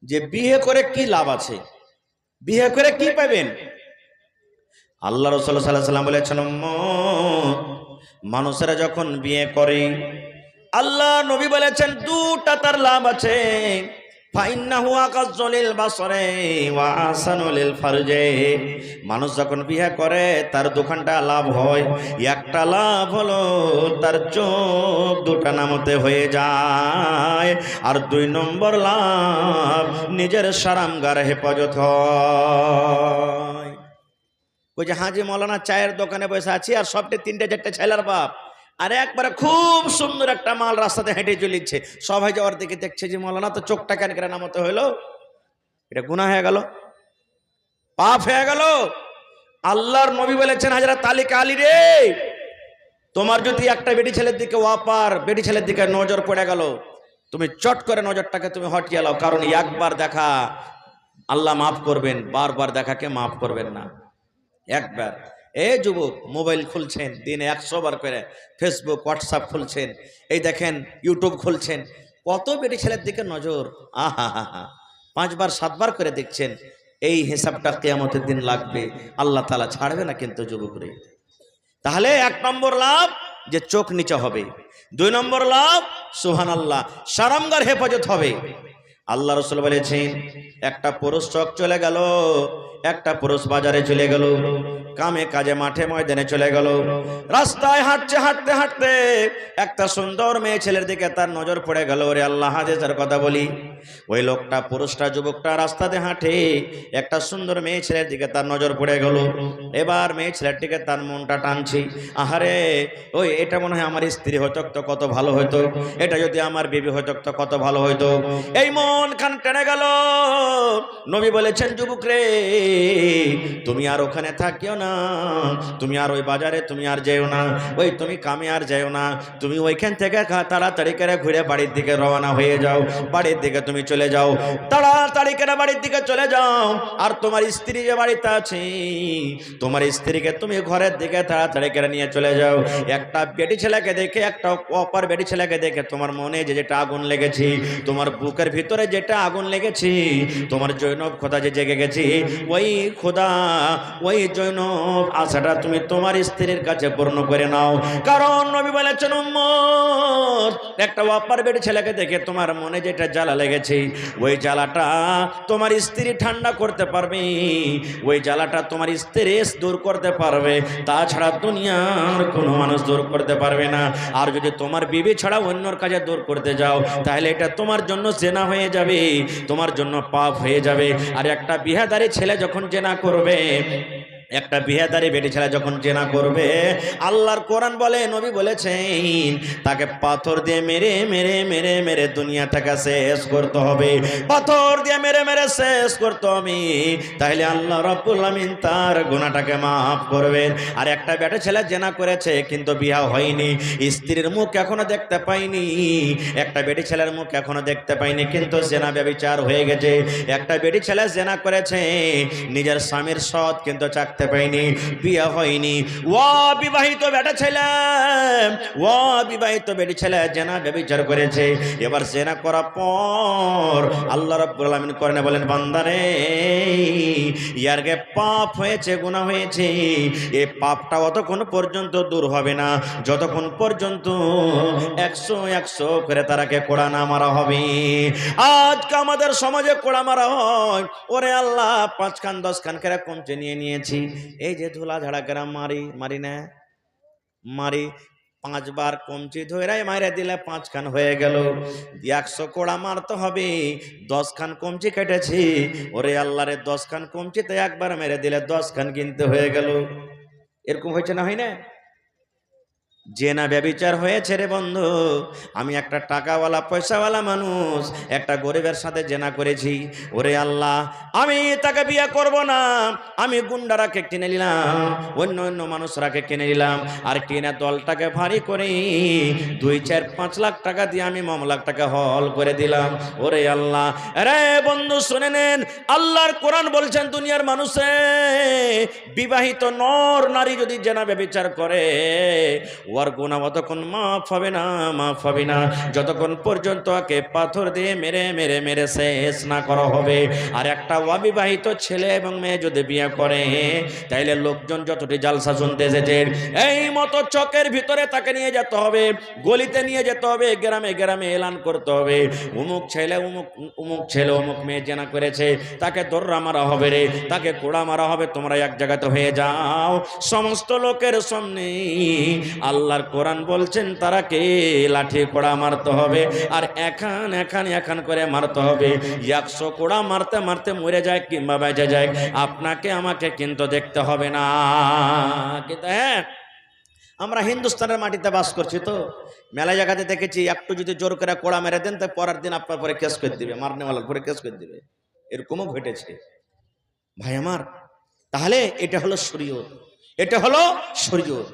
যে বিয়ে করে কি লাভ আছে, বিয়ে করে কি পাবেন। আল্লাহ রাসূল সাল্লাল্লাহু আলাইহি ওয়াসাল্লাম বলেছেন, মানুষেরা যখন বিয়ে করে, আল্লাহ নবী বলেছেন দুটা তার লাভ আছে। ফাইন্নাহু আকাজ্জু লিল বাসরে ওয়া আহসানু লিল ফারজে। মানুষ যখন বিয়ে করে তার দুখানটা লাভ হয়। একটা লাভ হলো তার চোখ দুটা নামতে হয়ে যায়, আর 2 নম্বর লাভ নিজের সারামগার হেফাজত হয়। ওই যে হাজি মৌলানা চায়ের দোকানে বসে আছি আর সবটা 3টে 4টে ছেলের বাপ, আর একবারে খুব সুন্দর একটা মাল রাস্তাতে হেঁটে চলেছে, সবাই যাওয়ার দিকে দেখছে যে মৌলানা তো চোখটা কেন করে নামতে হইলো, এটা গুনাহ হয়ে গেল, পাপ হয়ে গেল। আল্লাহর নবী বলেছেন, হযরত আলী কালী রে, তোমার যদি একটা বেটি ছেলের দিকে ওয়াপার বেটি ছেলের দিকে নজর পড়ে গেল, তুমি চট করে নজরটাকে তুমি হটিয়ে লাও, কারণ একবার দেখা আল্লাহ মাফ করবেন, বারবার দেখাকে মাফ করবেন না। একবার এই যুবক মোবাইল খুলছেন দিনে 100 বার করে, ফেসবুক হোয়াটসঅ্যাপ খুলছেন, এই দেখেন ইউটিউব খুলছেন, কত বেটি ছেলের দিকে নজর, আহা হা হা, 5 বার 7 বার করে দেখছেন। এই হিসাবটা কিয়ামতের দিন লাগবে, আল্লাহ তাআলা ছাড়বে না কিন্তু যুবকরে। তাহলে 1 নম্বর লাভ যে চোখ নিচে হবে, 2 নম্বর লাভ সুবহানাল্লাহ সারামগার হেফাজত হবে। আল্লাহ রাসূল বলেছেন, একটা পুরুষ চোখ চলে গেল, একটা পুরুষ বাজারে চলে গেল, কামে কাজে মাঠে ময়দানে চলে গেল, রাস্তায় হাঁটতে হাঁটতে হাঁটতে একটা সুন্দর মেয়ে ছেলের দিকে তার নজর পড়ে গেল। ওরে আল্লাহ, হাদিসের কথা বলি, ওই লোকটা পুরুষটা যুবকটা রাস্তাতে হাঁটে, একটা সুন্দর মেয়ে ছেলের দিকে তার নজর পড়ে গেল। এবার মেয়ে ছেলের দিকে তার মনটা টানছে, আহারে ওই এটা মনে হয় আমার স্ত্রী হতো তো কত ভালো হতো, এটা যদি আমার বিবি হতো তো কত ভালো হতো, এই মন খান টেনে গেল। নবী বলেছেন, যুবক রে, তুমি আর ওখানে থাকিও না, তুমি আর ওই বাজারে তুমি আর যেও না, ওই তুমি কামে আর যেও না, তুমি ওইখান থেকে তাড়াতাড়ি করে ঘুরে বাড়ির দিকে রওনা হয়ে যাও, বাড়ির দিকে তুমি চলে যাও, তাড়াতাড়ি করে বাড়ির দিকে চলে যাও। আর তোমার স্ত্রী যে বাড়িতে আছে, তোমার স্ত্রীকে তুমি ঘরের দিকে তাড়াতাড়ি করে নিয়ে চলে যাও। একটা বেটি ছেলেকে দেখে, একটা অপর বেটি ছেলেকে দেখে তোমার মনে যেটা আগুন লেগেছে, তোমার বুকের ভিতরে যেটা আগুন লেগেছে, তোমার জৈনব খোদা যে জেগে গেছে, ওই খোদা ওই জৈনব আশাটা তুমি তোমার স্ত্রীর কাছে পূর্ণ করে নাও। কারণ নবী বলেছেন, উম্মত, একটা অপর বেটি ছেলেকে দেখে তোমার মনে যেটা জ্বালা লেগেছে, ওই জ্বালাটা তোমার স্ত্রী ঠান্ডা করতে পারবে, ওই জ্বালাটা তোমার স্ত্রী দূর করতে পারবে, তাছাড়া দুনিয়ার কোনো মানুষ দূর করতে পারবে না। আর যদি তোমার বিবি ছাড়া অন্যর কাছে দূর করতে যাও, তাহলে এটা তোমার জন্য জেনা হয়ে যাবে, তোমার জন্য পাপ হয়ে যাবে। আর একটা বিহাদারি ছেলে যখন জেনা করবে, একটা বিহাদারি বেটি ছেলে যখন জেনা করবে, আল্লাহর কোরআন বলে, নবী বলেছেন, তাকে পাথর দিয়ে মেরে মেরে মেরে মেরে দুনিয়াটাকে শেষ করতে হবে, পাথর দিয়ে মেরে মেরে শেষ করতে হবে, তাহলে আল্লাহ রাব্বুল আমিন তার গুনাহটাকে মাফ করবেন। আর একটা বেটা ছেলে জেনা করেছে কিন্তু বিয়ে হয়নি, স্ত্রীর মুখ এখনো দেখতে পাইনি, একটা বেটি ছেলের মুখ এখনো দেখতে পাইনি, কিন্তু জেনা ব্যভিচার হয়ে গেছে। একটা বেটি ছেলে জেনা করেছে, নিজের স্বামীর সৎ কিন্তু চাকতে পাইনি, বিয়ে হয়নি। ও বিবাহিত বেটা ছেলে, ও বিবাহিত বেটি ছেলে জেনা ব্যভিচার করেছে, এবার জেনা করার পর আল্লাহ রাব্বুল আলামিন কোরআনে বলেন, বান্দারে, ইয়ারকে পাপ হয়েছে, গুনাহ হয়েছে, এই পাপটা অতক্ষণ পর্যন্ত দূর হবে না যতক্ষণ পর্যন্ত 100 করে তারাকে কোড়া না মারা হবে। আজকে আমাদের সমাজে কোড়া মারা হয়, ওরে আল্লাহ 5 খান 10 খান করে কমচে নিয়ে নিয়েছি, এই যে ধুলা ঝাড়া করে মারি না, মারি 5 বার কমচি ধরে মাইরে দিলে 5 খান হয়ে গেল, 100 কোড়া মারতে হবে, 10 খান কমচি কেটেছি, ওরে আল্লাহ রে, 10 খান কমচিতে একবার মেরে দিলে 10 খান কিনতে হয়ে গেল। এরকম হয়েছে না, হয় না? জেনা ব্যভিচার হয়েছে রে বন্ধু। আমি একটা টাকাওয়ালা পয়সাওয়ালা মানুষ একটা গরিবের সাথে জেনা করেছি, ওরে আল্লাহ, আমি তাকে বিয়ে করব না, আমি গুন্ডারাকে কিনে নিলাম, অন্য অন্য মানুষরাকে কিনে নিলাম, আর কিনে দলটাকে ভারী করে 2, 4, 5 লাখ টাকা দিয়ে আমি মামলাটাকে হল করে দিলাম। ওরে আল্লাহ, রে বন্ধু শুনে নেন, আল্লাহর কোরআন বলছেন, দুনিয়ার মানুষে বিবাহিত নর নারী যদি জেনা ব্যভিচার করে, ওর গুনাহ অতক্ষণ মাফ হবে না, মাফ হবে না, যতক্ষণ পর্যন্ত ওকে পাথর দিয়ে মেরে মেরে মেরে শেষ না করা হবে। আর একটা অবিবাহিত ছেলে এবং মেয়ে যদি বিয়ে করে, তাইলে লোকজন যতটি জালসা শুনতে এসেছে, এই মতো চকের ভিতরে তাকে নিয়ে যেতে হবে, গলিতে নিয়ে যেতে হবে, গ্রামে গ্রামে এলান করতে হবে, অমুক ছেলে অমুক মেয়ে জেনা করেছে, তাকে দর্রা মারা হবে রে, তাকে কোড়া মারা হবে, তোমরা এক জায়গাতে হয়ে যাও সমস্ত লোকের সামনে। আল্লাহর কোরআন বলছেন তারাকে লাঠি কোড়া মারতে হবে, আর এখান করে মারতে হবে। 100 কোড়া মারতে মারতে মরে যায় কিংবা বেঁচে যায়, আপনাকে আমাকে কিন্তু দেখতে হবে না। কিন্তু হ্যাঁ, আমরা হিন্দুস্তানের মাটিতে বাস করছি, তো মেলা জায়গাতে দেখেছি একটু যদি জোর করে কোড়া মেরে দেন, তো পরের দিন আপনার পরে কেস করে দিবে, মারনেওয়ালার পরে কেস করে দিবে, এরকমও ঘটেছে ভাই আমার। তাহলে এটা হলো শরীয়ত, এটা হলো শরীয়ত।